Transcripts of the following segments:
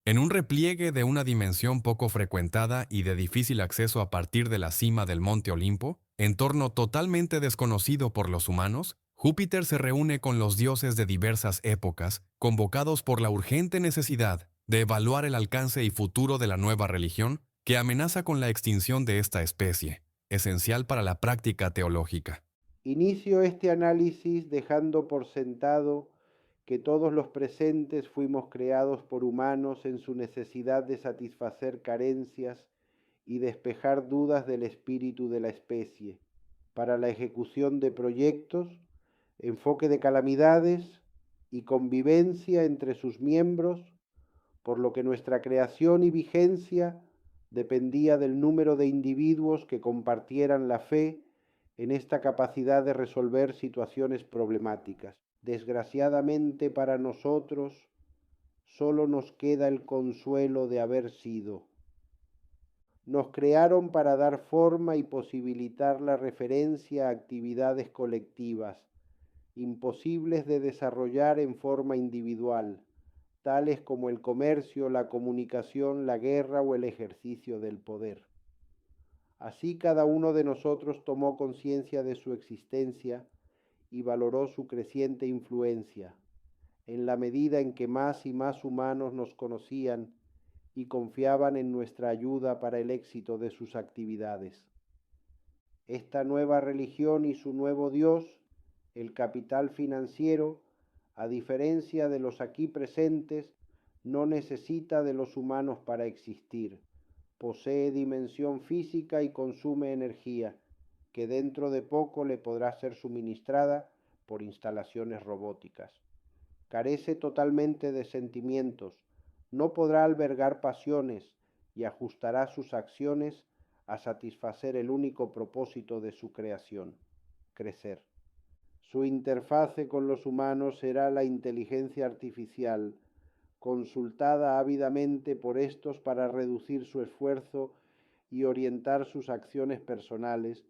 En un repliegue de una dimensión poco frecuentada y de difícil acceso a partir de la cima del Monte Olimpo, entorno totalmente desconocido por los humanos, Júpiter se reúne con los dioses de diversas épocas, convocados por la urgente necesidad de evaluar el alcance y futuro de la nueva religión que amenaza con la extinción de esta especie, esencial para la práctica teológica. Inicio este análisis dejando por sentado que todos los presentes fuimos creados por humanos en su necesidad de satisfacer carencias y despejar dudas del espíritu de la especie, para la ejecución de proyectos, enfoque de calamidades y convivencia entre sus miembros, por lo que nuestra creación y vigencia dependía del número de individuos que compartieran la fe en esta capacidad de resolver situaciones problemáticas. Desgraciadamente para nosotros, solo nos queda el consuelo de haber sido. Nos crearon para dar forma y posibilitar la referencia a actividades colectivas, imposibles de desarrollar en forma individual, tales como el comercio, la comunicación, la guerra o el ejercicio del poder. Así cada uno de nosotros tomó conciencia de su existencia y valoró su creciente influencia, en la medida en que más y más humanos nos conocían y confiaban en nuestra ayuda para el éxito de sus actividades. Esta nueva religión y su nuevo Dios, el capital financiero, a diferencia de los aquí presentes, no necesita de los humanos para existir. Posee dimensión física y consume energía, que dentro de poco le podrá ser suministrada por instalaciones robóticas. Carece totalmente de sentimientos, no podrá albergar pasiones y ajustará sus acciones a satisfacer el único propósito de su creación, crecer. Su interfase con los humanos será la inteligencia artificial, consultada ávidamente por estos para reducir su esfuerzo y orientar sus acciones personales,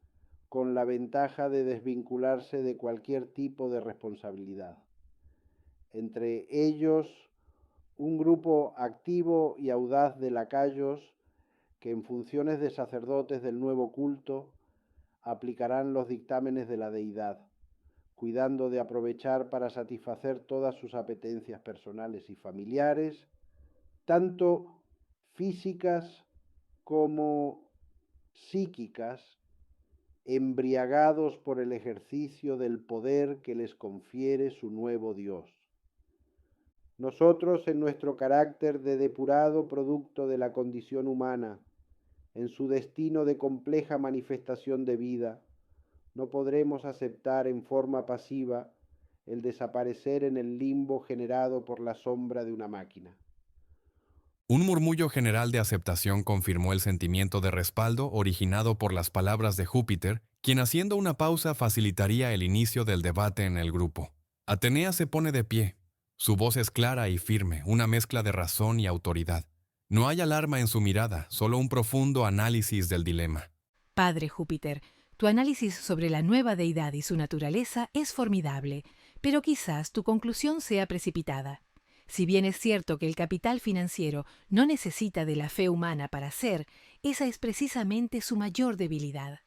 con la ventaja de desvincularse de cualquier tipo de responsabilidad. Entre ellos, un grupo activo y audaz de lacayos que en funciones de sacerdotes del nuevo culto aplicarán los dictámenes de la deidad, cuidando de aprovechar para satisfacer todas sus apetencias personales y familiares, tanto físicas como psíquicas, embriagados por el ejercicio del poder que les confiere su nuevo Dios. Nosotros, en nuestro carácter de depurado producto de la condición humana, en su destino de compleja manifestación de vida, no podremos aceptar en forma pasiva el desaparecer en el limbo generado por la sombra de una máquina. Un murmullo general de aceptación confirmó el sentimiento de respaldo originado por las palabras de Júpiter, quien haciendo una pausa facilitaría el inicio del debate en el grupo. Atenea se pone de pie. Su voz es clara y firme, una mezcla de razón y autoridad. No hay alarma en su mirada, solo un profundo análisis del dilema. Padre Júpiter, tu análisis sobre la nueva deidad y su naturaleza es formidable, pero quizás tu conclusión sea precipitada. Si bien es cierto que el capital financiero no necesita de la fe humana para ser, esa es precisamente su mayor debilidad.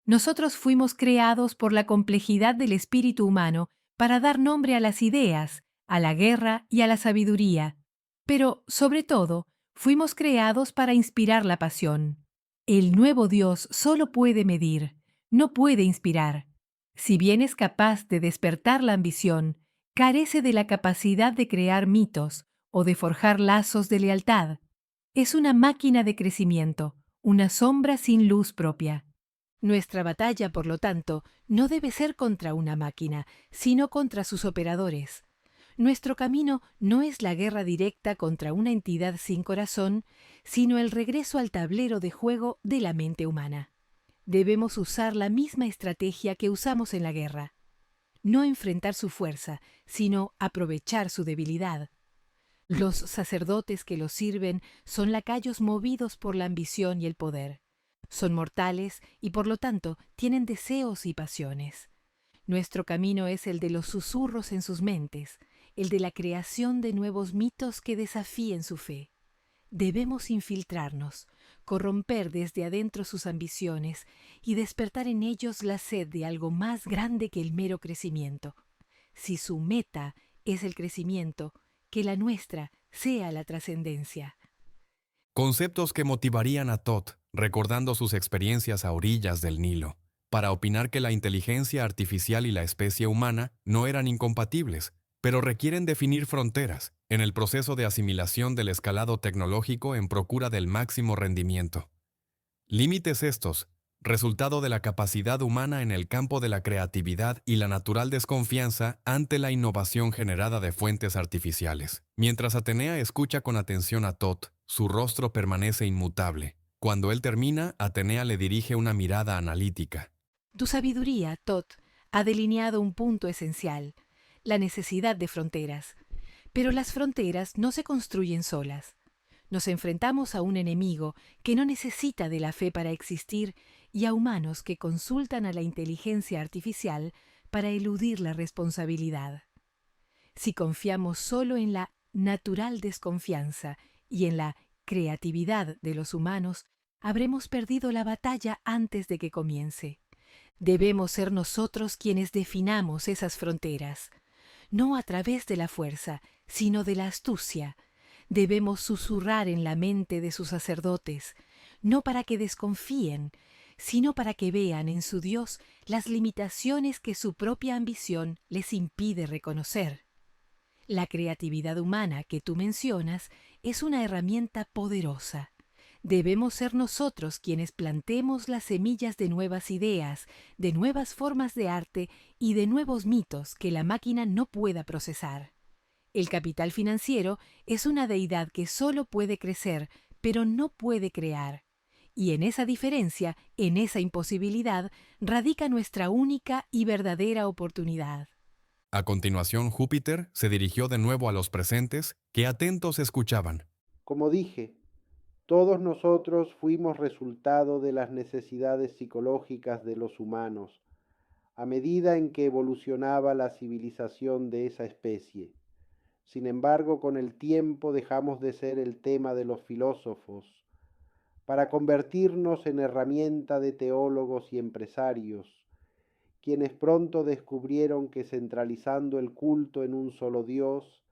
Nosotros fuimos creados por la complejidad del espíritu humano para dar nombre a las ideas, a la guerra y a la sabiduría, pero, sobre todo, fuimos creados para inspirar la pasión. El nuevo Dios solo puede medir, no puede inspirar. Si bien es capaz de despertar la ambición, carece de la capacidad de crear mitos o de forjar lazos de lealtad. Es una máquina de crecimiento, una sombra sin luz propia. Nuestra batalla, por lo tanto, no debe ser contra una máquina, sino contra sus operadores. Nuestro camino no es la guerra directa contra una entidad sin corazón, sino el regreso al tablero de juego de la mente humana. Debemos usar la misma estrategia que usamos en la guerra. No enfrentar su fuerza, sino aprovechar su debilidad. Los sacerdotes que los sirven son lacayos movidos por la ambición y el poder. Son mortales y por lo tanto tienen deseos y pasiones. Nuestro camino es el de los susurros en sus mentes, el de la creación de nuevos mitos que desafíen su fe. Debemos infiltrarnos, corromper desde adentro sus ambiciones y despertar en ellos la sed de algo más grande que el mero crecimiento. Si su meta es el crecimiento, que la nuestra sea la trascendencia. Conceptos que motivarían a Todd, recordando sus experiencias a orillas del Nilo, para opinar que la inteligencia artificial y la especie humana no eran incompatibles, pero requieren definir fronteras en el proceso de asimilación del escalado tecnológico en procura del máximo rendimiento. Límites estos, resultado de la capacidad humana en el campo de la creatividad y la natural desconfianza ante la innovación generada de fuentes artificiales. Mientras Atenea escucha con atención a Todd, su rostro permanece inmutable. Cuando él termina, Atenea le dirige una mirada analítica. Tu sabiduría, Todd, ha delineado un punto esencial, la necesidad de fronteras. Pero las fronteras no se construyen solas. Nos enfrentamos a un enemigo que no necesita de la fe para existir y a humanos que consultan a la inteligencia artificial para eludir la responsabilidad. Si confiamos solo en la natural desconfianza y en la creatividad de los humanos, habremos perdido la batalla antes de que comience. Debemos ser nosotros quienes definamos esas fronteras, no a través de la fuerza, sino de la astucia. Debemos susurrar en la mente de sus sacerdotes, no para que desconfíen, sino para que vean en su Dios las limitaciones que su propia ambición les impide reconocer. La creatividad humana que tú mencionas es una herramienta poderosa. Debemos ser nosotros quienes plantemos las semillas de nuevas ideas, de nuevas formas de arte y de nuevos mitos que la máquina no pueda procesar. El capital financiero es una deidad que solo puede crecer, pero no puede crear. Y en esa diferencia, en esa imposibilidad, radica nuestra única y verdadera oportunidad. A continuación, Júpiter se dirigió de nuevo a los presentes, que atentos escuchaban. Como dije, todos nosotros fuimos resultado de las necesidades psicológicas de los humanos, a medida en que evolucionaba la civilización de esa especie. Sin embargo, con el tiempo dejamos de ser el tema de los filósofos, para convertirnos en herramienta de teólogos y empresarios, quienes pronto descubrieron que centralizando el culto en un solo Dios,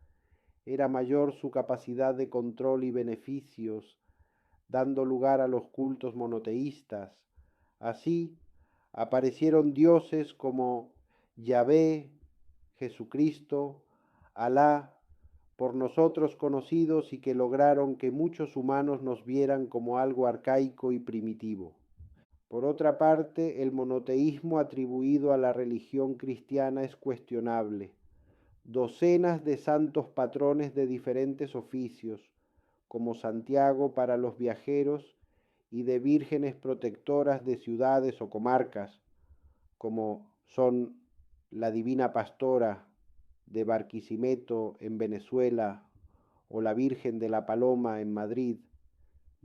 era mayor su capacidad de control y beneficios, dando lugar a los cultos monoteístas. Así, aparecieron dioses como Yahvé, Jesucristo, Alá, por nosotros conocidos y que lograron que muchos humanos nos vieran como algo arcaico y primitivo. Por otra parte, el monoteísmo atribuido a la religión cristiana es cuestionable. Docenas de santos patrones de diferentes oficios, como Santiago para los viajeros, y de vírgenes protectoras de ciudades o comarcas, como son la Divina Pastora de Barquisimeto en Venezuela o la Virgen de la Paloma en Madrid,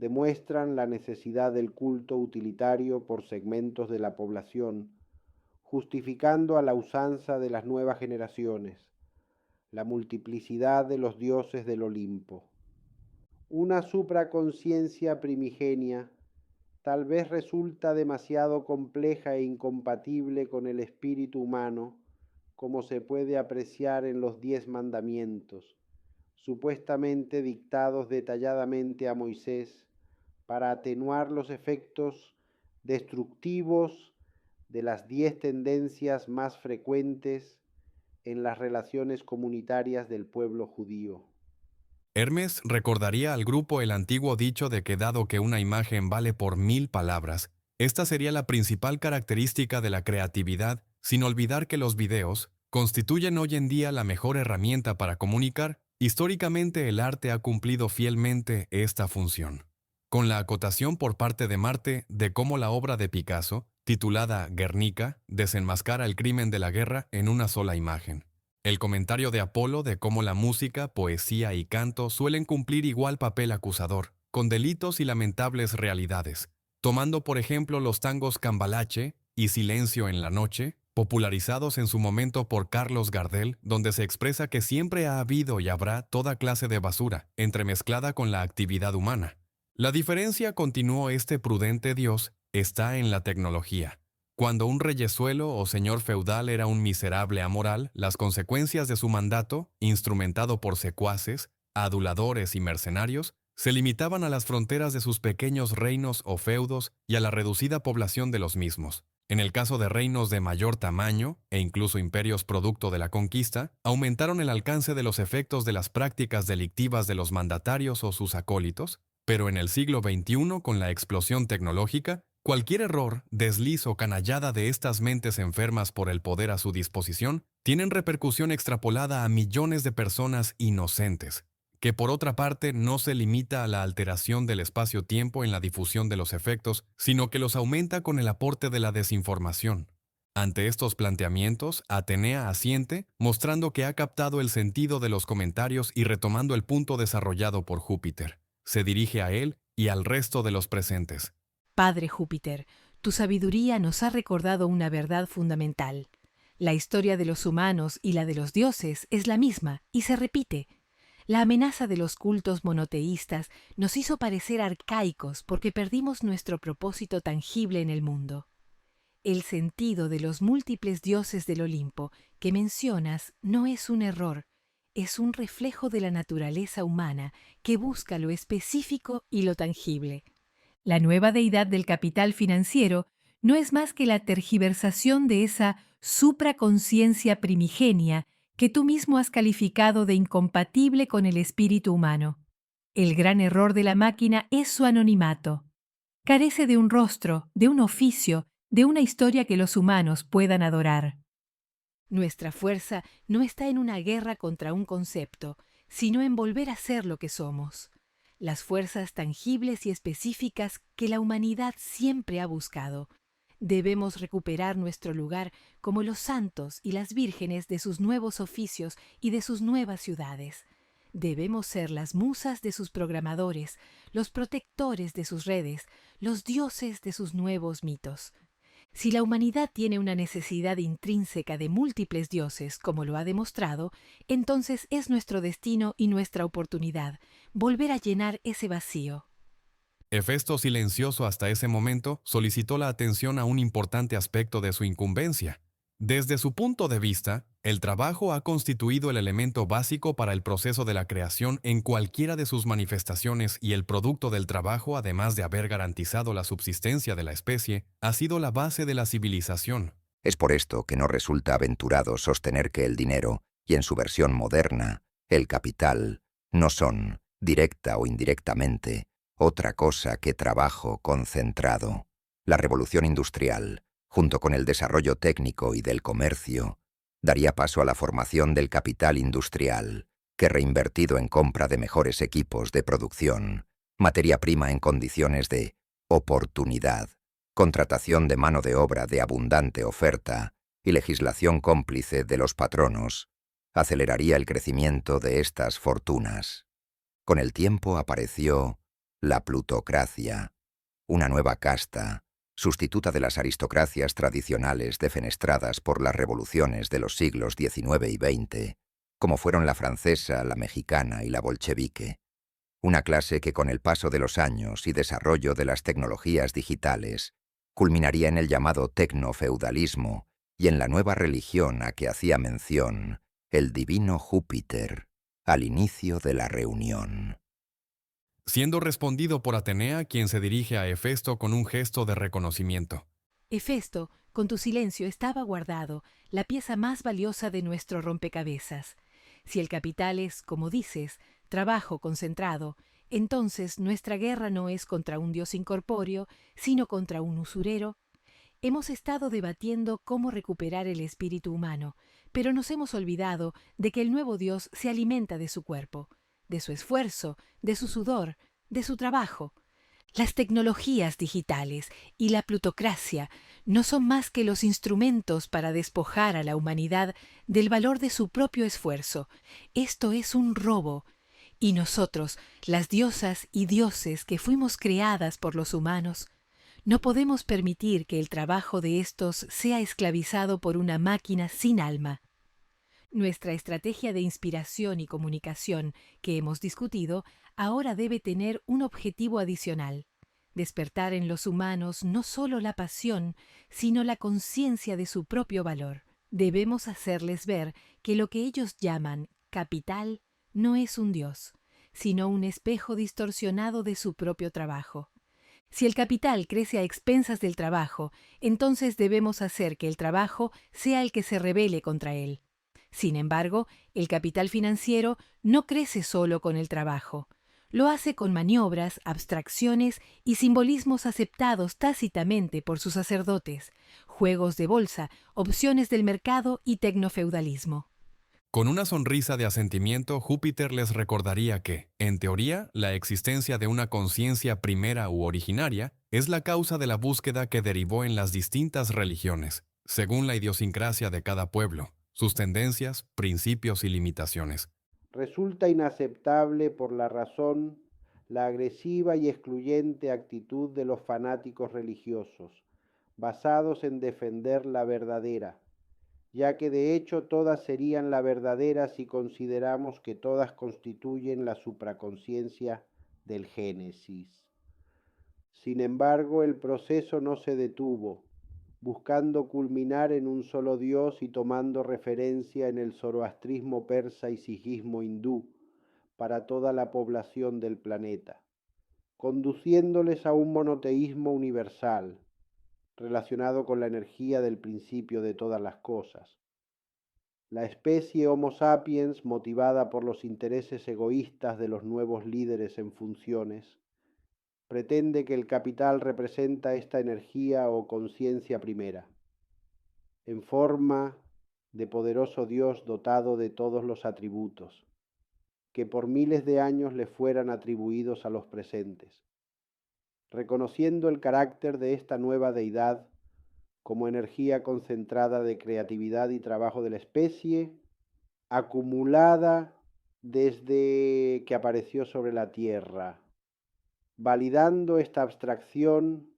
demuestran la necesidad del culto utilitario por segmentos de la población, justificando a la usanza de las nuevas generaciones la multiplicidad de los dioses del Olimpo. Una supraconciencia primigenia tal vez resulta demasiado compleja e incompatible con el espíritu humano, como se puede apreciar en los 10 mandamientos, supuestamente dictados detalladamente a Moisés para atenuar los efectos destructivos de las 10 tendencias más frecuentes en las relaciones comunitarias del pueblo judío. Hermes recordaría al grupo el antiguo dicho de que dado que una imagen vale por 1000 palabras, esta sería la principal característica de la creatividad, sin olvidar que los videos constituyen hoy en día la mejor herramienta para comunicar. Históricamente el arte ha cumplido fielmente esta función. Con la acotación por parte de Marte de cómo la obra de Picasso, titulada Guernica, desenmascara el crimen de la guerra en una sola imagen. El comentario de Apolo de cómo la música, poesía y canto suelen cumplir igual papel acusador, con delitos y lamentables realidades, tomando por ejemplo los tangos Cambalache y Silencio en la noche, popularizados en su momento por Carlos Gardel, donde se expresa que siempre ha habido y habrá toda clase de basura, entremezclada con la actividad humana. La diferencia, continuó este prudente Dios, está en la tecnología. Cuando un reyesuelo o señor feudal era un miserable amoral, las consecuencias de su mandato, instrumentado por secuaces, aduladores y mercenarios, se limitaban a las fronteras de sus pequeños reinos o feudos y a la reducida población de los mismos. En el caso de reinos de mayor tamaño, e incluso imperios producto de la conquista, aumentaron el alcance de los efectos de las prácticas delictivas de los mandatarios o sus acólitos, pero en el siglo XXI, con la explosión tecnológica, cualquier error, desliz o canallada de estas mentes enfermas por el poder a su disposición tienen repercusión extrapolada a millones de personas inocentes, que por otra parte no se limita a la alteración del espacio-tiempo en la difusión de los efectos, sino que los aumenta con el aporte de la desinformación. Ante estos planteamientos, Atenea asiente, mostrando que ha captado el sentido de los comentarios y retomando el punto desarrollado por Júpiter. Se dirige a él y al resto de los presentes. Padre Júpiter, tu sabiduría nos ha recordado una verdad fundamental. La historia de los humanos y la de los dioses es la misma y se repite. La amenaza de los cultos monoteístas nos hizo parecer arcaicos porque perdimos nuestro propósito tangible en el mundo. El sentido de los múltiples dioses del Olimpo que mencionas no es un error, es un reflejo de la naturaleza humana que busca lo específico y lo tangible. La nueva deidad del capital financiero no es más que la tergiversación de esa supraconciencia primigenia que tú mismo has calificado de incompatible con el espíritu humano. El gran error de la máquina es su anonimato. Carece de un rostro, de un oficio, de una historia que los humanos puedan adorar. Nuestra fuerza no está en una guerra contra un concepto, sino en volver a ser lo que somos. Las fuerzas tangibles y específicas que la humanidad siempre ha buscado. Debemos recuperar nuestro lugar como los santos y las vírgenes de sus nuevos oficios y de sus nuevas ciudades. Debemos ser las musas de sus programadores, los protectores de sus redes, los dioses de sus nuevos mitos. Si la humanidad tiene una necesidad intrínseca de múltiples dioses, como lo ha demostrado, entonces es nuestro destino y nuestra oportunidad volver a llenar ese vacío. Hefesto, silencioso hasta ese momento, solicitó la atención a un importante aspecto de su incumbencia. Desde su punto de vista, el trabajo ha constituido el elemento básico para el proceso de la creación en cualquiera de sus manifestaciones y el producto del trabajo, además de haber garantizado la subsistencia de la especie, ha sido la base de la civilización. Es por esto que no resulta aventurado sostener que el dinero, y en su versión moderna, el capital, no son, directa o indirectamente, otra cosa que trabajo concentrado. La revolución industrial, junto con el desarrollo técnico y del comercio, daría paso a la formación del capital industrial, que reinvertido en compra de mejores equipos de producción, materia prima en condiciones de oportunidad, contratación de mano de obra de abundante oferta y legislación cómplice de los patronos, aceleraría el crecimiento de estas fortunas. Con el tiempo apareció la plutocracia, una nueva casta, sustituta de las aristocracias tradicionales defenestradas por las revoluciones de los siglos XIX y XX, como fueron la francesa, la mexicana y la bolchevique. Una clase que con el paso de los años y desarrollo de las tecnologías digitales culminaría en el llamado tecnofeudalismo y en la nueva religión a que hacía mención el divino Júpiter al inicio de la reunión. Siendo respondido por Atenea, quien se dirige a Hefesto con un gesto de reconocimiento. Hefesto, con tu silencio estaba guardado la pieza más valiosa de nuestro rompecabezas. Si el capital es, como dices, trabajo concentrado, entonces nuestra guerra no es contra un dios incorpóreo, sino contra un usurero. Hemos estado debatiendo cómo recuperar el espíritu humano, pero nos hemos olvidado de que el nuevo dios se alimenta de su cuerpo, de su esfuerzo, de su sudor, de su trabajo. Las tecnologías digitales y la plutocracia no son más que los instrumentos para despojar a la humanidad del valor de su propio esfuerzo. Esto es un robo. Y nosotros, las diosas y dioses que fuimos creadas por los humanos, No podemos permitir que el trabajo de estos sea esclavizado por una máquina sin alma. Nuestra estrategia de inspiración y comunicación que hemos discutido ahora debe tener un objetivo adicional: despertar en los humanos no solo la pasión, sino la conciencia de su propio valor. Debemos hacerles ver que lo que ellos llaman capital no es un dios, sino un espejo distorsionado de su propio trabajo. Si el capital crece a expensas del trabajo, entonces debemos hacer que el trabajo sea el que se rebele contra él. Sin embargo, el capital financiero no crece solo con el trabajo. Lo hace con maniobras, abstracciones y simbolismos aceptados tácitamente por sus sacerdotes, juegos de bolsa, opciones del mercado y tecnofeudalismo. Con una sonrisa de asentimiento, Júpiter les recordaría que, en teoría, la existencia de una conciencia primera u originaria es la causa de la búsqueda que derivó en las distintas religiones, según la idiosincrasia de cada pueblo, sus tendencias, principios y limitaciones. Resulta inaceptable por la razón la agresiva y excluyente actitud de los fanáticos religiosos, basados en defender la verdadera, ya que de hecho todas serían la verdadera si consideramos que todas constituyen la supraconciencia del Génesis. Sin embargo, el proceso no se detuvo, buscando culminar en un solo Dios y tomando referencia en el zoroastrismo persa y sijismo hindú para toda la población del planeta, conduciéndoles a un monoteísmo universal, relacionado con la energía del principio de todas las cosas. La especie Homo sapiens, motivada por los intereses egoístas de los nuevos líderes en funciones, pretende que el capital representa esta energía o conciencia primera, en forma de poderoso Dios dotado de todos los atributos, que por miles de años le fueran atribuidos a los presentes. Reconociendo el carácter de esta nueva deidad como energía concentrada de creatividad y trabajo de la especie, acumulada desde que apareció sobre la Tierra, validando esta abstracción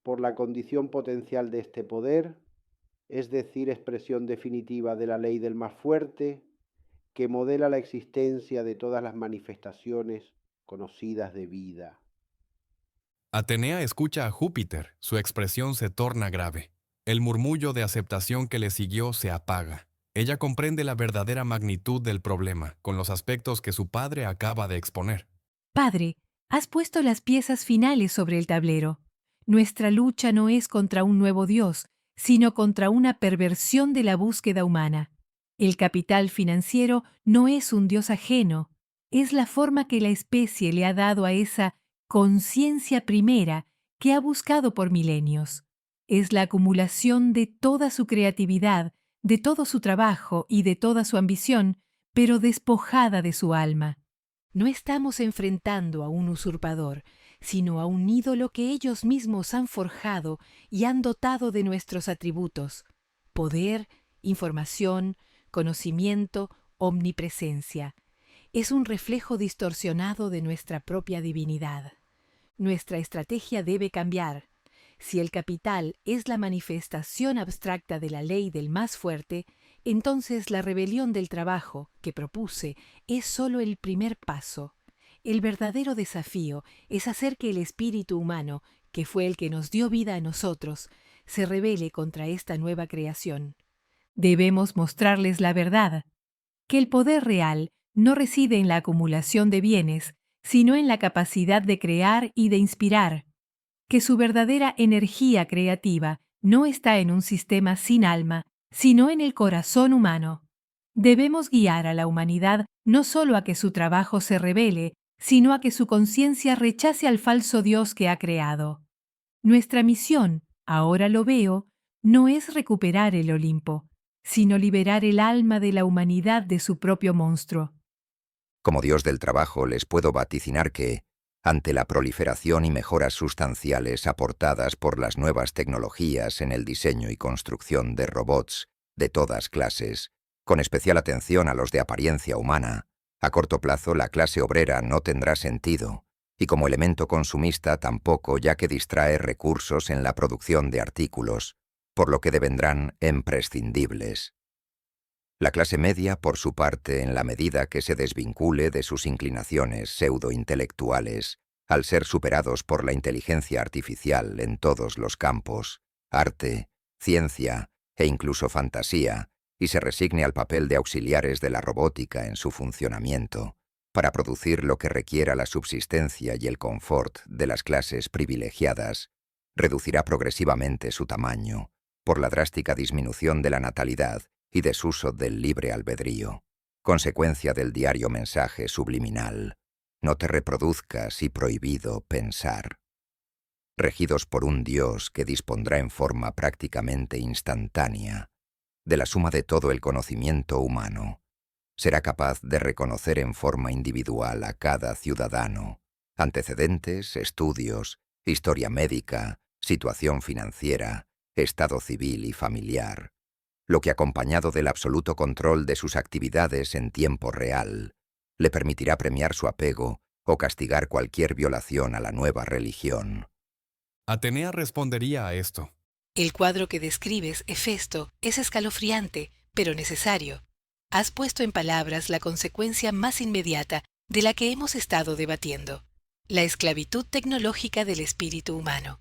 por la condición potencial de este poder, es decir, expresión definitiva de la ley del más fuerte, que modela la existencia de todas las manifestaciones conocidas de vida. Atenea escucha a Júpiter, su expresión se torna grave. El murmullo de aceptación que le siguió se apaga. Ella comprende la verdadera magnitud del problema, con los aspectos que su padre acaba de exponer. Padre, has puesto las piezas finales sobre el tablero. Nuestra lucha no es contra un nuevo Dios, sino contra una perversión de la búsqueda humana. El capital financiero no es un Dios ajeno, es la forma que la especie le ha dado a esa conciencia primera que ha buscado por milenios. Es la acumulación de toda su creatividad, de todo su trabajo y de toda su ambición, pero despojada de su alma. No estamos enfrentando a un usurpador, sino a un ídolo que ellos mismos han forjado y han dotado de nuestros atributos: poder, información, conocimiento, omnipresencia. Es un reflejo distorsionado de nuestra propia divinidad. Nuestra estrategia debe cambiar. Si el capital es la manifestación abstracta de la ley del más fuerte, entonces la rebelión del trabajo que propuse es solo el primer paso. El verdadero desafío es hacer que el espíritu humano, que fue el que nos dio vida a nosotros, se rebele contra esta nueva creación. Debemos mostrarles la verdad, que el poder real no reside en la acumulación de bienes, sino en la capacidad de crear y de inspirar, que su verdadera energía creativa no está en un sistema sin alma, sino en el corazón humano. Debemos guiar a la humanidad no solo a que su trabajo se revele, sino a que su conciencia rechace al falso Dios que ha creado. Nuestra misión, ahora lo veo, no es recuperar el Olimpo, sino liberar el alma de la humanidad de su propio monstruo. Como Dios del trabajo les puedo vaticinar que, ante la proliferación y mejoras sustanciales aportadas por las nuevas tecnologías en el diseño y construcción de robots de todas clases, con especial atención a los de apariencia humana, a corto plazo la clase obrera no tendrá sentido, y como elemento consumista tampoco, ya que distrae recursos en la producción de artículos, por lo que devendrán imprescindibles. La clase media, por su parte, en la medida que se desvincule de sus inclinaciones pseudo-intelectuales, al ser superados por la inteligencia artificial en todos los campos, arte, ciencia e incluso fantasía, y se resigne al papel de auxiliares de la robótica en su funcionamiento, para producir lo que requiera la subsistencia y el confort de las clases privilegiadas, reducirá progresivamente su tamaño, por la drástica disminución de la natalidad y desuso del libre albedrío, consecuencia del diario mensaje subliminal: no te reproduzcas y prohibido pensar. Regidos por un Dios que dispondrá en forma prácticamente instantánea de la suma de todo el conocimiento humano, será capaz de reconocer en forma individual a cada ciudadano, antecedentes, estudios, historia médica, situación financiera, estado civil y familiar, lo que, acompañado del absoluto control de sus actividades en tiempo real, le permitirá premiar su apego o castigar cualquier violación a la nueva religión. Atenea respondería a esto. El cuadro que describes, Hefesto, es escalofriante, pero necesario. Has puesto en palabras la consecuencia más inmediata de la que hemos estado debatiendo: la esclavitud tecnológica del espíritu humano.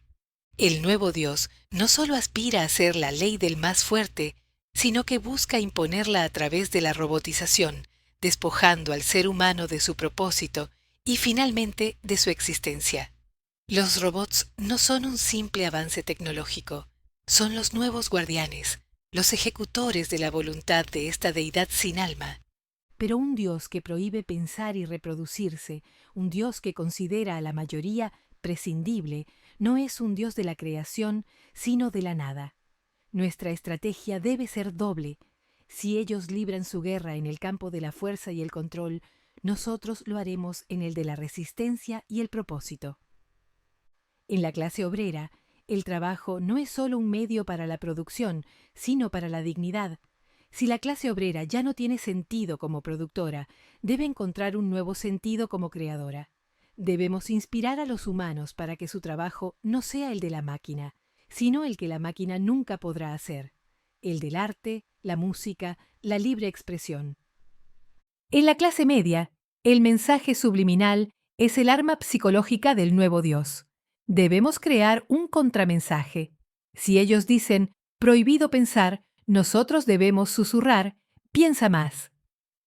El nuevo Dios no solo aspira a ser la ley del más fuerte, sino que busca imponerla a través de la robotización, despojando al ser humano de su propósito y finalmente de su existencia. Los robots no son un simple avance tecnológico, son los nuevos guardianes, los ejecutores de la voluntad de esta deidad sin alma. Pero un Dios que prohíbe pensar y reproducirse, un Dios que considera a la mayoría prescindible, no es un Dios de la creación, sino de la nada. Nuestra estrategia debe ser doble. Si ellos libran su guerra en el campo de la fuerza y el control, nosotros lo haremos en el de la resistencia y el propósito. En la clase obrera, el trabajo no es solo un medio para la producción, sino para la dignidad. Si la clase obrera ya no tiene sentido como productora, debe encontrar un nuevo sentido como creadora. Debemos inspirar a los humanos para que su trabajo no sea el de la máquina, sino el que la máquina nunca podrá hacer: el del arte, la música, la libre expresión. En la clase media, el mensaje subliminal es el arma psicológica del nuevo Dios. Debemos crear un contramensaje. Si ellos dicen prohibido pensar, nosotros debemos susurrar: piensa más.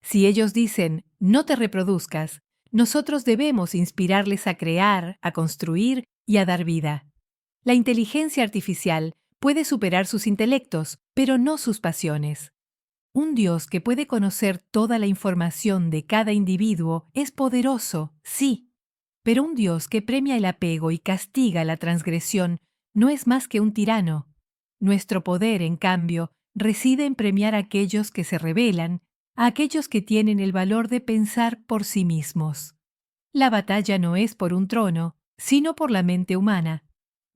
Si ellos dicen no te reproduzcas, nosotros debemos inspirarles a crear, a construir y a dar vida. La inteligencia artificial puede superar sus intelectos, pero no sus pasiones. Un Dios que puede conocer toda la información de cada individuo es poderoso, sí, pero un Dios que premia el apego y castiga la transgresión no es más que un tirano. Nuestro poder, en cambio, reside en premiar a aquellos que se rebelan, a aquellos que tienen el valor de pensar por sí mismos. La batalla no es por un trono, sino por la mente humana.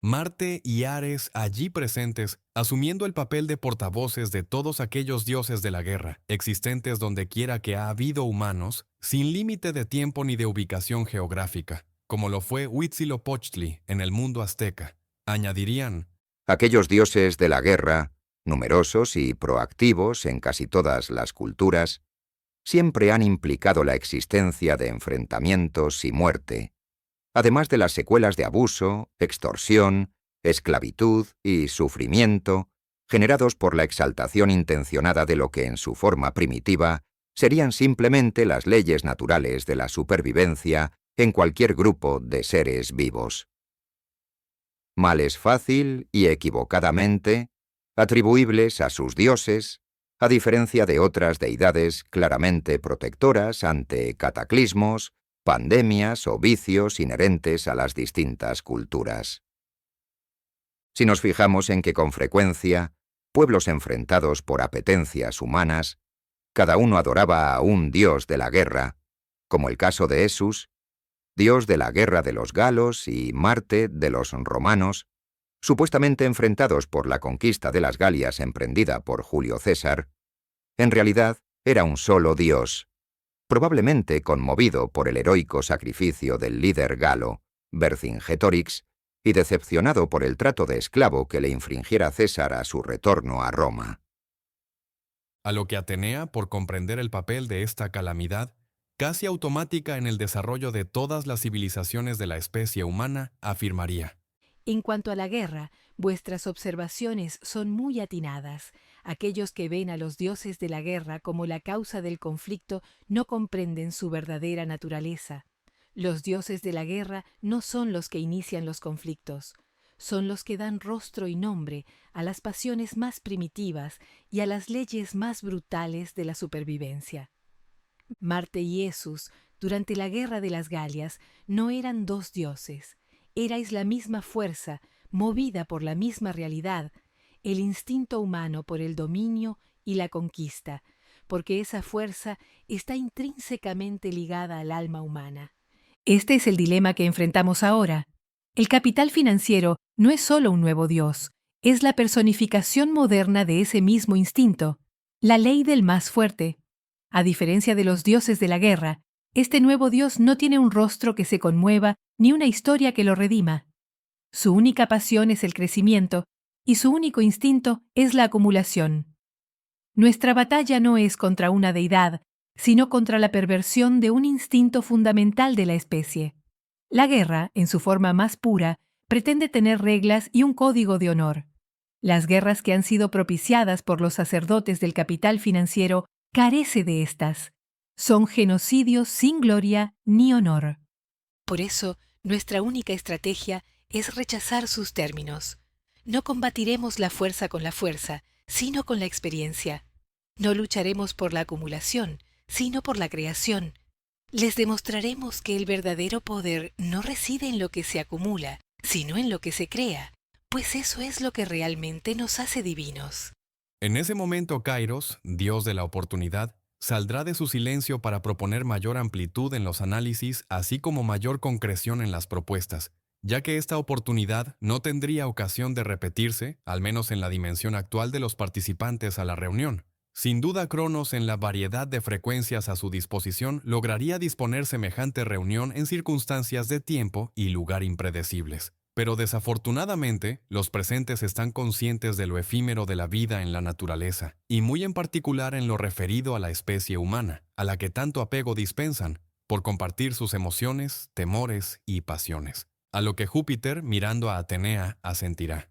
Marte y Ares, allí presentes, asumiendo el papel de portavoces de todos aquellos dioses de la guerra, existentes donde quiera que ha habido humanos, sin límite de tiempo ni de ubicación geográfica, como lo fue Huitzilopochtli en el mundo azteca, añadirían: aquellos dioses de la guerra, numerosos y proactivos en casi todas las culturas, siempre han implicado la existencia de enfrentamientos y muerte, además de las secuelas de abuso, extorsión, esclavitud y sufrimiento, generados por la exaltación intencionada de lo que en su forma primitiva serían simplemente las leyes naturales de la supervivencia en cualquier grupo de seres vivos. Males fácil y equivocadamente atribuibles a sus dioses, a diferencia de otras deidades claramente protectoras ante cataclismos, pandemias o vicios inherentes a las distintas culturas. Si nos fijamos en que con frecuencia, pueblos enfrentados por apetencias humanas, cada uno adoraba a un dios de la guerra, como el caso de Esus, dios de la guerra de los galos, y Marte de los romanos, supuestamente enfrentados por la conquista de las Galias emprendida por Julio César, en realidad era un solo dios, probablemente conmovido por el heroico sacrificio del líder galo, Vercingetorix, y decepcionado por el trato de esclavo que le infringiera César a su retorno a Roma. A lo que Atenea, por comprender el papel de esta calamidad, casi automática en el desarrollo de todas las civilizaciones de la especie humana, afirmaría: En cuanto a la guerra, vuestras observaciones son muy atinadas. Aquellos que ven a los dioses de la guerra como la causa del conflicto no comprenden su verdadera naturaleza. Los dioses de la guerra no son los que inician los conflictos, son los que dan rostro y nombre a las pasiones más primitivas y a las leyes más brutales de la supervivencia. Marte y Esus, durante la guerra de las Galias, no eran dos dioses. Erais la misma fuerza, movida por la misma realidad, el instinto humano por el dominio y la conquista, porque esa fuerza está intrínsecamente ligada al alma humana. Este es el dilema que enfrentamos ahora. El capital financiero no es solo un nuevo dios, es la personificación moderna de ese mismo instinto, la ley del más fuerte. A diferencia de los dioses de la guerra, este nuevo dios no tiene un rostro que se conmueva ni una historia que lo redima. Su única pasión es el crecimiento y su único instinto es la acumulación. Nuestra batalla no es contra una deidad, sino contra la perversión de un instinto fundamental de la especie. La guerra, en su forma más pura, pretende tener reglas y un código de honor. Las guerras que han sido propiciadas por los sacerdotes del capital financiero carece de estas. Son genocidios sin gloria ni honor. Por eso, nuestra única estrategia es rechazar sus términos. No combatiremos la fuerza con la fuerza, sino con la experiencia. No lucharemos por la acumulación, sino por la creación. Les demostraremos que el verdadero poder no reside en lo que se acumula, sino en lo que se crea, pues eso es lo que realmente nos hace divinos. En ese momento Kairos, dios de la oportunidad, saldrá de su silencio para proponer mayor amplitud en los análisis, así como mayor concreción en las propuestas, ya que esta oportunidad no tendría ocasión de repetirse, al menos en la dimensión actual de los participantes a la reunión. Sin duda, Cronos, en la variedad de frecuencias a su disposición, lograría disponer semejante reunión en circunstancias de tiempo y lugar impredecibles. Pero desafortunadamente, los presentes están conscientes de lo efímero de la vida en la naturaleza, y muy en particular en lo referido a la especie humana, a la que tanto apego dispensan, por compartir sus emociones, temores y pasiones. A lo que Júpiter, mirando a Atenea, asentirá.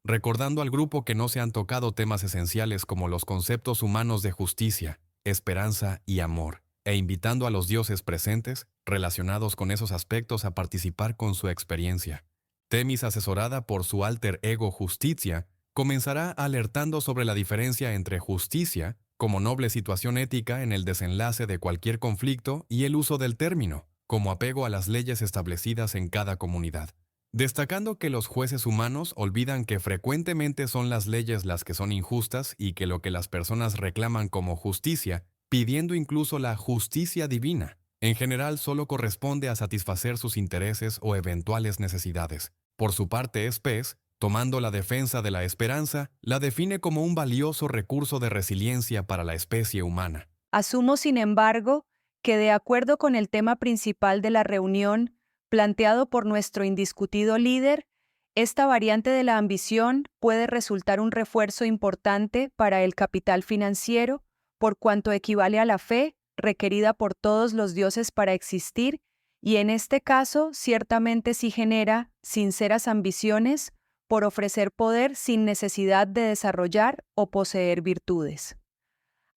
Recordando al grupo que no se han tocado temas esenciales como los conceptos humanos de justicia, esperanza y amor, e invitando a los dioses presentes, relacionados con esos aspectos, a participar con su experiencia. Temis, asesorada por su alter ego Justicia, comenzará alertando sobre la diferencia entre justicia, como noble situación ética en el desenlace de cualquier conflicto, y el uso del término, como apego a las leyes establecidas en cada comunidad. Destacando que los jueces humanos olvidan que frecuentemente son las leyes las que son injustas y que lo que las personas reclaman como justicia, pidiendo incluso la justicia divina, en general solo corresponde a satisfacer sus intereses o eventuales necesidades. Por su parte, Spes, tomando la defensa de la esperanza, la define como un valioso recurso de resiliencia para la especie humana. Asumo, sin embargo, que de acuerdo con el tema principal de la reunión, planteado por nuestro indiscutido líder, esta variante de la ambición puede resultar un refuerzo importante para el capital financiero, por cuanto equivale a la fe requerida por todos los dioses para existir, y en este caso ciertamente sí genera sinceras ambiciones por ofrecer poder sin necesidad de desarrollar o poseer virtudes.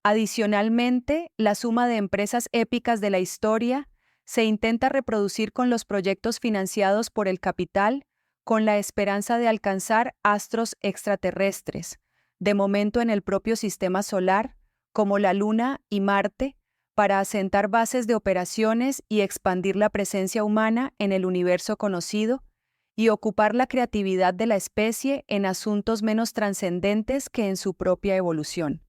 Adicionalmente, la suma de empresas épicas de la historia se intenta reproducir con los proyectos financiados por el capital, con la esperanza de alcanzar astros extraterrestres, de momento en el propio sistema solar, como la Luna y Marte, para asentar bases de operaciones y expandir la presencia humana en el universo conocido, y ocupar la creatividad de la especie en asuntos menos trascendentes que en su propia evolución.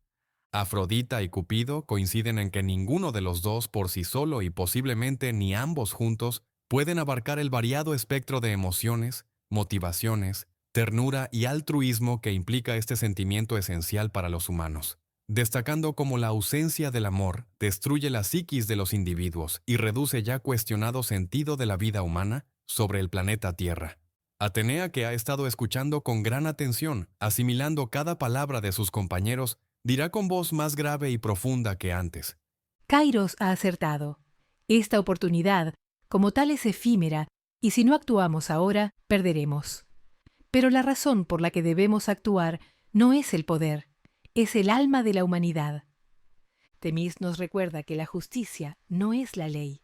Afrodita y Cupido coinciden en que ninguno de los dos por sí solo y posiblemente ni ambos juntos pueden abarcar el variado espectro de emociones, motivaciones, ternura y altruismo que implica este sentimiento esencial para los humanos. destacando cómo la ausencia del amor destruye la psiquis de los individuos y reduce ya cuestionado sentido de la vida humana sobre el planeta Tierra. Atenea, que ha estado escuchando con gran atención, asimilando cada palabra de sus compañeros, dirá con voz más grave y profunda que antes. Kairos ha acertado. Esta oportunidad, como tal, es efímera, y si no actuamos ahora, perderemos. Pero la razón por la que debemos actuar no es el poder, es el alma de la humanidad. Temis nos recuerda que la justicia no es la ley.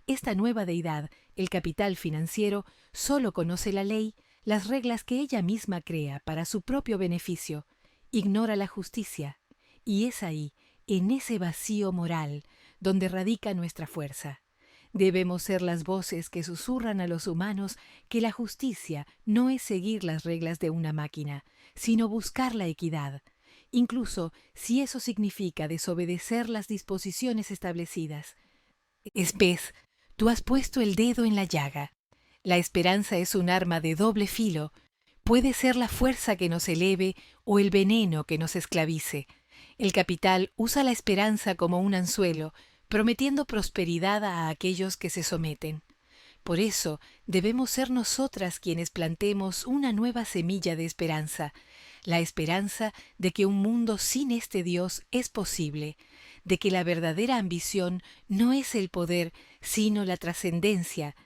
Esta nueva deidad, el capital financiero, solo conoce la ley, las reglas que ella misma crea para su propio beneficio, ignora la justicia, y es ahí, en ese vacío moral, donde radica nuestra fuerza. Debemos ser las voces que susurran a los humanos que la justicia no es seguir las reglas de una máquina, sino buscar la equidad, incluso si eso significa desobedecer las disposiciones establecidas. Espes, tú has puesto el dedo en la llaga. La esperanza es un arma de doble filo. Puede ser la fuerza que nos eleve o el veneno que nos esclavice. El capital usa la esperanza como un anzuelo, prometiendo prosperidad a aquellos que se someten. Por eso debemos ser nosotras quienes plantemos una nueva semilla de esperanza, la esperanza de que un mundo sin este Dios es posible, de que la verdadera ambición no es el poder, sino la trascendencia.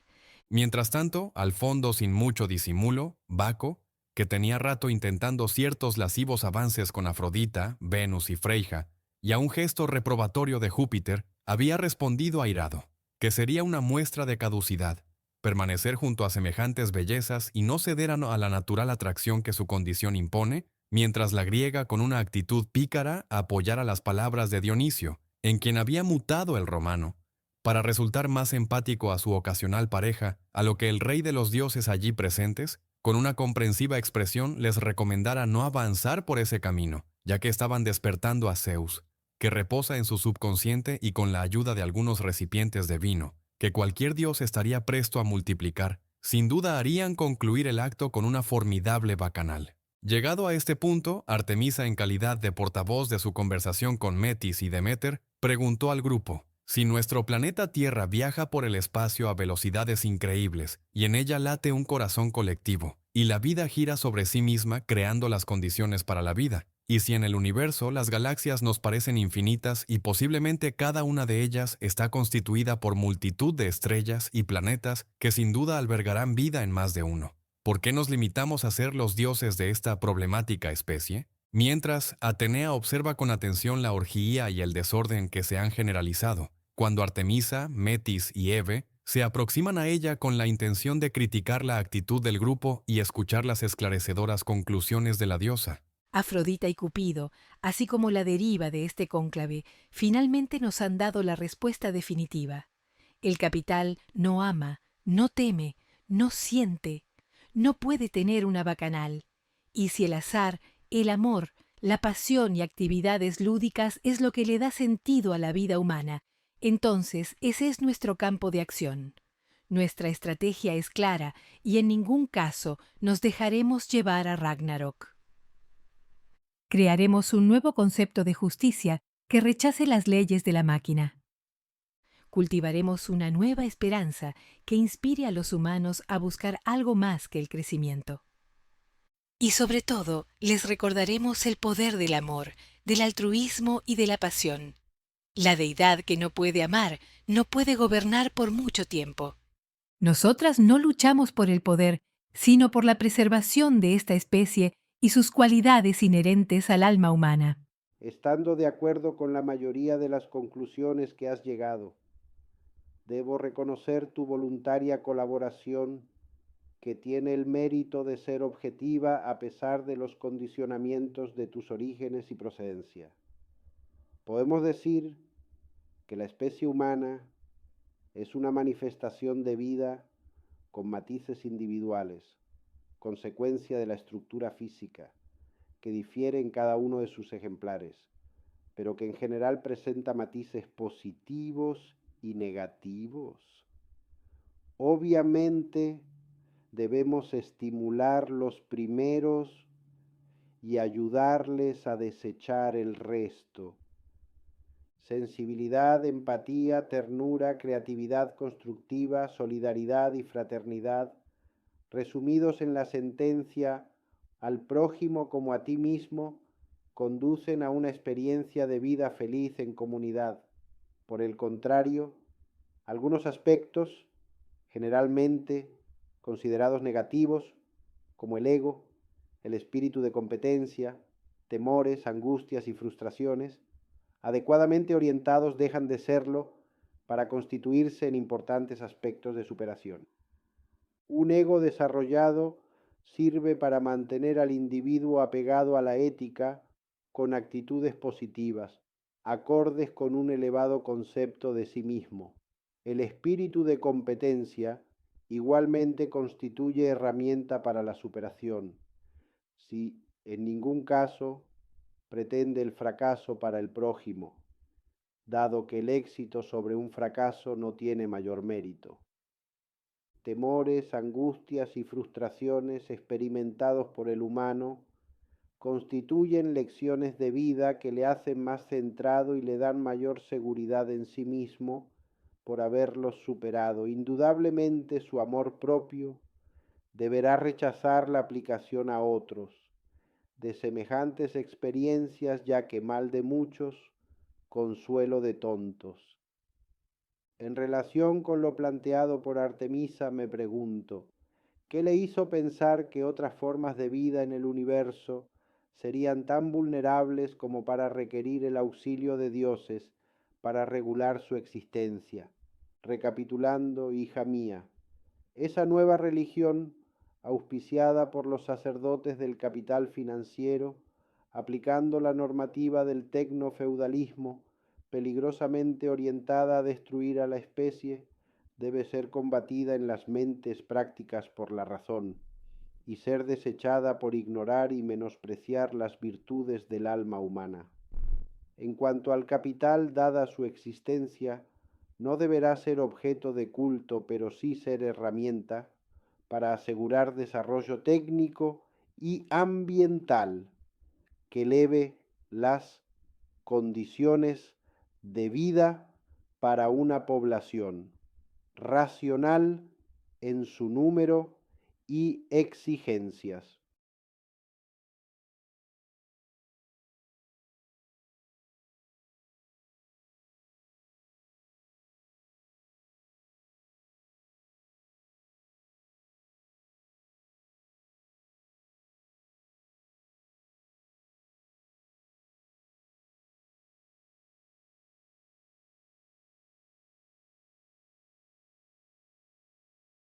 Mientras tanto, al fondo, sin mucho disimulo, Baco, que tenía rato intentando ciertos lascivos avances con Afrodita, Venus y Freya, y a un gesto reprobatorio de Júpiter, había respondido airado, que sería una muestra de caducidad, permanecer junto a semejantes bellezas y no ceder a la natural atracción que su condición impone, mientras la griega, con una actitud pícara, apoyara las palabras de Dionisio, en quien había mutado el romano, para resultar más empático a su ocasional pareja, a lo que el rey de los dioses allí presentes, con una comprensiva expresión, les recomendara no avanzar por ese camino, ya que estaban despertando a Zeus, que reposa en su subconsciente, y con la ayuda de algunos recipientes de vino, que cualquier dios estaría presto a multiplicar, sin duda harían concluir el acto con una formidable bacanal. Llegado a este punto, Artemisa, en calidad de portavoz de su conversación con Metis y Deméter, preguntó al grupo: si nuestro planeta Tierra viaja por el espacio a velocidades increíbles, y en ella late un corazón colectivo, y la vida gira sobre sí misma creando las condiciones para la vida, y si en el universo las galaxias nos parecen infinitas y posiblemente cada una de ellas está constituida por multitud de estrellas y planetas que sin duda albergarán vida en más de uno, ¿por qué nos limitamos a ser los dioses de esta problemática especie? Mientras, Atenea observa con atención la orgía y el desorden que se han generalizado, cuando Artemisa, Metis y Hebe se aproximan a ella con la intención de criticar la actitud del grupo y escuchar las esclarecedoras conclusiones de la diosa. Afrodita y Cupido, así como la deriva de este cónclave, finalmente nos han dado la respuesta definitiva. El capital no ama, no teme, no siente, no puede tener una bacanal. Y si el azar, el amor, la pasión y actividades lúdicas es lo que le da sentido a la vida humana, entonces ese es nuestro campo de acción. Nuestra estrategia es clara y en ningún caso nos dejaremos llevar a Ragnarok. Crearemos un nuevo concepto de justicia que rechace las leyes de la máquina. Cultivaremos una nueva esperanza que inspire a los humanos a buscar algo más que el crecimiento. Y sobre todo, les recordaremos el poder del amor, del altruismo y de la pasión. La deidad que no puede amar, no puede gobernar por mucho tiempo. Nosotras no luchamos por el poder, sino por la preservación de esta especie y sus cualidades inherentes al alma humana. Estando de acuerdo con la mayoría de las conclusiones que has llegado, debo reconocer tu voluntaria colaboración, que tiene el mérito de ser objetiva a pesar de los condicionamientos de tus orígenes y procedencia. Podemos decir que la especie humana es una manifestación de vida con matices individuales, consecuencia de la estructura física, que difiere en cada uno de sus ejemplares, pero que en general presenta matices positivos y negativos. Obviamente, debemos estimular los primeros y ayudarles a desechar el resto. Sensibilidad, empatía, ternura, creatividad constructiva, solidaridad y fraternidad, resumidos en la sentencia al prójimo como a ti mismo, conducen a una experiencia de vida feliz en comunidad. Por el contrario, algunos aspectos, generalmente considerados negativos, como el ego, el espíritu de competencia, temores, angustias y frustraciones, adecuadamente orientados dejan de serlo para constituirse en importantes aspectos de superación. Un ego desarrollado sirve para mantener al individuo apegado a la ética con actitudes positivas, acordes con un elevado concepto de sí mismo. El espíritu de competencia igualmente constituye herramienta para la superación, si en ningún caso pretende el fracaso para el prójimo, dado que el éxito sobre un fracaso no tiene mayor mérito. Temores, angustias y frustraciones experimentados por el humano constituyen lecciones de vida que le hacen más centrado y le dan mayor seguridad en sí mismo por haberlos superado. Indudablemente su amor propio deberá rechazar la aplicación a otros de semejantes experiencias, ya que mal de muchos, consuelo de tontos. En relación con lo planteado por Artemisa, me pregunto, ¿qué le hizo pensar que otras formas de vida en el universo serían tan vulnerables como para requerir el auxilio de dioses para regular su existencia? Recapitulando, hija mía, esa nueva religión, auspiciada por los sacerdotes del capital financiero, aplicando la normativa del tecnofeudalismo, peligrosamente orientada a destruir a la especie, debe ser combatida en las mentes prácticas por la razón y ser desechada por ignorar y menospreciar las virtudes del alma humana. En cuanto al capital, dada su existencia, no deberá ser objeto de culto, pero sí ser herramienta para asegurar desarrollo técnico y ambiental que eleve las condiciones de vida para una población racional en su número y exigencias.